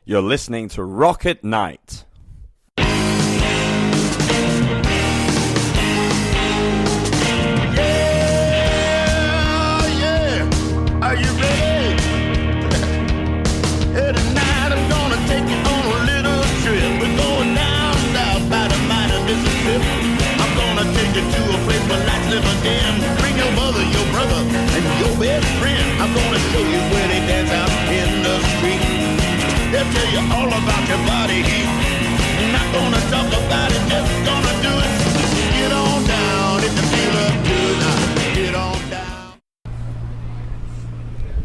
You're listening to Rock at Night. Are you ready? Hey, tonight I'm gonna take you on a little trip. We're going down south by the mighty Mississippi. I'm gonna take you to a place where lights never dim. Bring your mother, your brother, and your best friend. I'm gonna show you where they dance out in the street. They'll tell you all about your body heat. Not gonna talk about it, just gonna do it. Get on down if you feel up good. Now, get on down.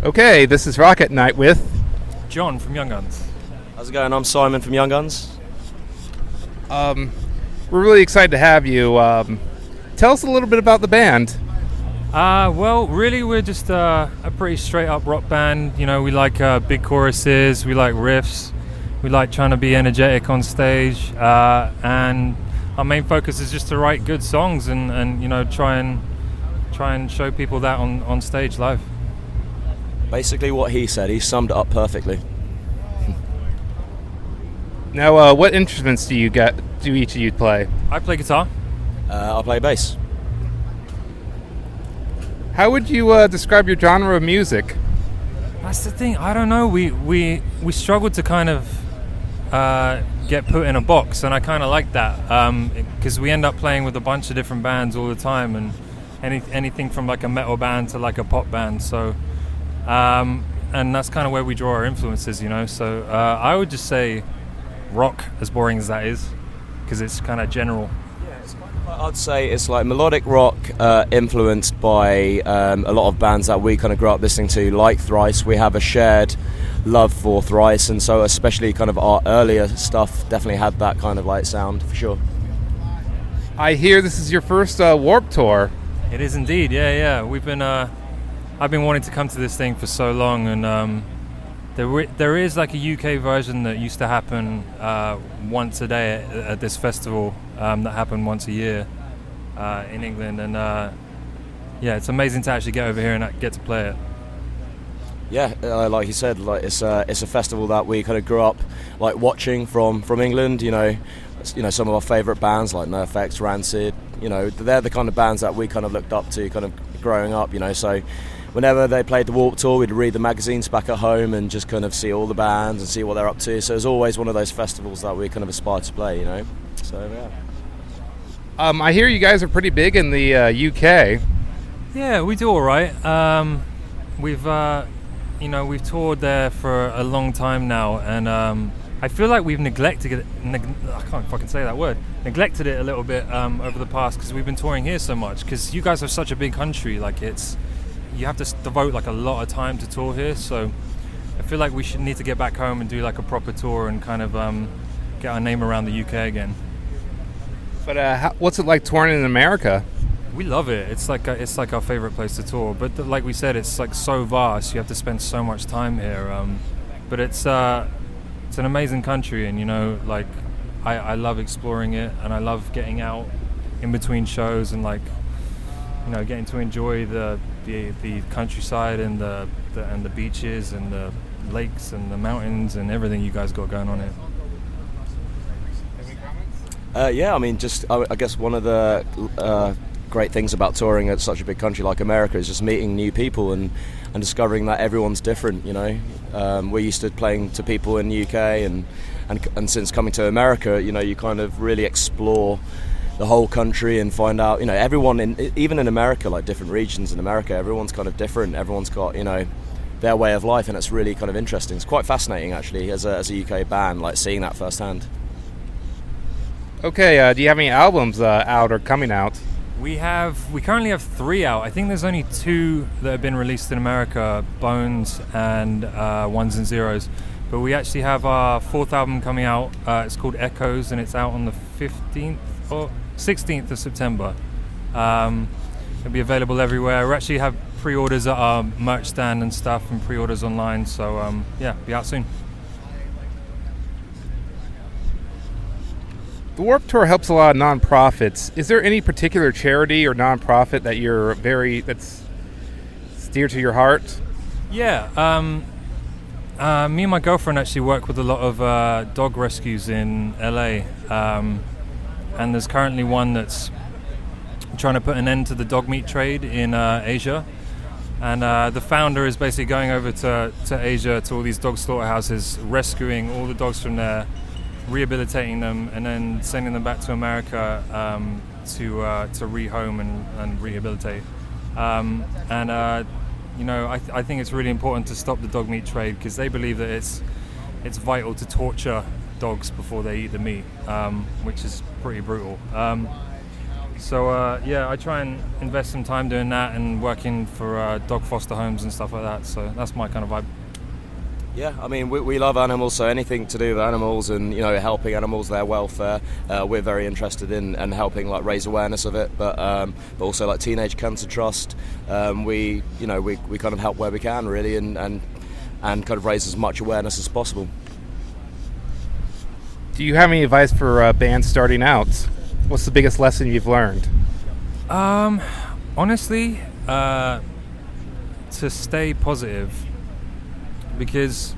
Okay, this is Rock at Night with John from Young Guns. How's it going? I'm Simon from Young Guns. we're really excited to have you. Tell us a little bit about the band. Well, really, we're just a pretty straight-up rock band. You know, we like big choruses, we like riffs, we like trying to be energetic on stage, and our main focus is just to write good songs and you know, try and show people that on stage live. Basically what he said, he summed it up perfectly. Now, what instruments do each of you play? I play guitar. I play bass. How would you describe your genre of music? That's the thing. I don't know. We struggle to kind of get put in a box, and I kind of like that because we end up playing with a bunch of different bands all the time, and anything from like a metal band to like a pop band. So, and that's kind of where we draw our influences, you know. So I would just say rock, as boring as that is, because it's kind of general. I'd say it's like melodic rock influenced by a lot of bands that we kind of grew up listening to, like Thrice. We have a shared love for Thrice, and so especially kind of our earlier stuff definitely had that kind of like sound for sure. I hear this is your first Warped Tour. It is indeed, yeah. We've been, I've been wanting to come to this thing for so long, and there is like a UK version that used to happen once a day at this festival that happened once a year in England, and yeah, it's amazing to actually get over here and get to play it. Yeah, like you said, like it's a festival that we kind of grew up like watching from England. You know, some of our favourite bands like NoFX, Rancid. You know, they're the kind of bands that we kind of looked up to, kind of growing up. You know, so whenever they played the Warped Tour, we'd read the magazines back at home and just kind of see all the bands and see what they're up to. So it's always one of those festivals that we kind of aspire to play. You know, so yeah. I hear you guys are pretty big in the UK. Yeah, we do all right. We've toured there for a long time now, and I feel like we've neglected it. I can't fucking say that word. Neglected it a little bit over the past, because we've been touring here so much. Because you guys have such a big country, like you have to devote like a lot of time to tour here. So I feel like we should need to get back home and do like a proper tour and kind of get our name around the UK again. But what's it like touring in America? We love it. It's like our favorite place to tour. But like we said, it's like so vast. You have to spend so much time here. But it's an amazing country, and you know, like I love exploring it, and I love getting out in between shows and like, you know, getting to enjoy the countryside and the beaches and the lakes and the mountains and everything you guys got going on here. Yeah, I mean, just I guess one of the great things about touring at such a big country like America is just meeting new people and discovering that everyone's different. You know, we're used to playing to people in the UK, and since coming to America, you know, you kind of really explore the whole country and find out, you know, everyone even in America, like different regions in America, everyone's kind of different. Everyone's got, you know, their way of life, and it's really kind of interesting. It's quite fascinating actually as a UK band, like seeing that firsthand. Okay, do you have any albums out or coming out? We currently have 3 out. I think there's only 2 that have been released in America, Bones and Ones and Zeros. But we actually have our 4th album coming out. It's called Echoes, and it's out on the 15th or 16th of September. It'll be available everywhere. We actually have pre-orders at our merch stand and stuff, and pre-orders online. So yeah, be out soon. The Warped Tour helps a lot of non-profits. Is there any particular charity or non-profit that that's dear to your heart? Yeah, Me and my girlfriend actually work with a lot of dog rescues in LA, and there's currently one that's trying to put an end to the dog meat trade in Asia. And the founder is basically going over to Asia, to all these dog slaughterhouses, rescuing all the dogs from there, rehabilitating them, and then sending them back to America to rehome and rehabilitate. I think it's really important to stop the dog meat trade, because they believe that it's vital to torture dogs before they eat the meat, which is pretty brutal. I try and invest some time doing that and working for dog foster homes and stuff like that. So that's my kind of vibe. Yeah, I mean, we love animals, so anything to do with animals and, helping animals, their welfare, we're very interested in, and helping like raise awareness of it. But also like Teenage Cancer Trust, we kind of help where we can really, and kind of raise as much awareness as possible. Do you have any advice for bands starting out? What's the biggest lesson you've learned? Honestly, to stay positive, because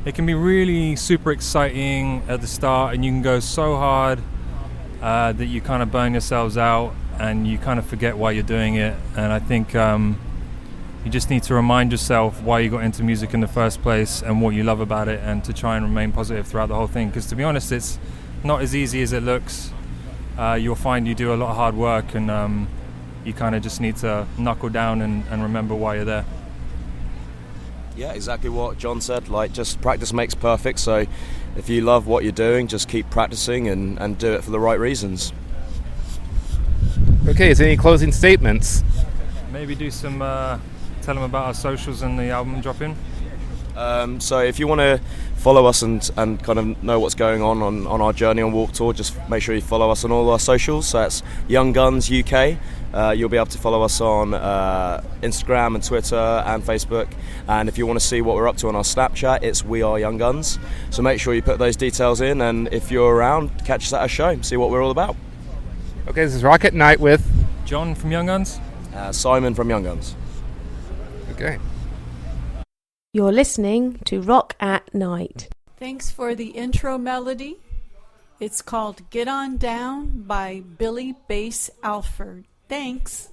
it can be really super exciting at the start, and you can go so hard that you kind of burn yourselves out and you kind of forget why you're doing it. And I think you just need to remind yourself why you got into music in the first place and what you love about it, and to try and remain positive throughout the whole thing, because to be honest, it's not as easy as it looks. You'll find you do a lot of hard work, and you kind of just need to knuckle down and remember why you're there. Yeah, exactly what John said, like just practice makes perfect, so if you love what you're doing, just keep practicing and do it for the right reasons. Okay, is there any closing statements? Maybe do some, tell them about our socials and the album dropping. So if you want to follow us and kind of know what's going on our journey on Warped Tour, just make sure you follow us on all our socials. So that's Young Guns UK. You'll be able to follow us on Instagram and Twitter and Facebook. And if you want to see what we're up to on our Snapchat, it's We Are Young Guns. So make sure you put those details in, and if you're around, catch us at our show, see what we're all about. Okay, this is Rock at Night with John from Young Guns. Simon from Young Guns. Okay. You're listening to Rock at Night. Thanks for the intro melody. It's called Get On Down by Billy Bass Alford. Thanks.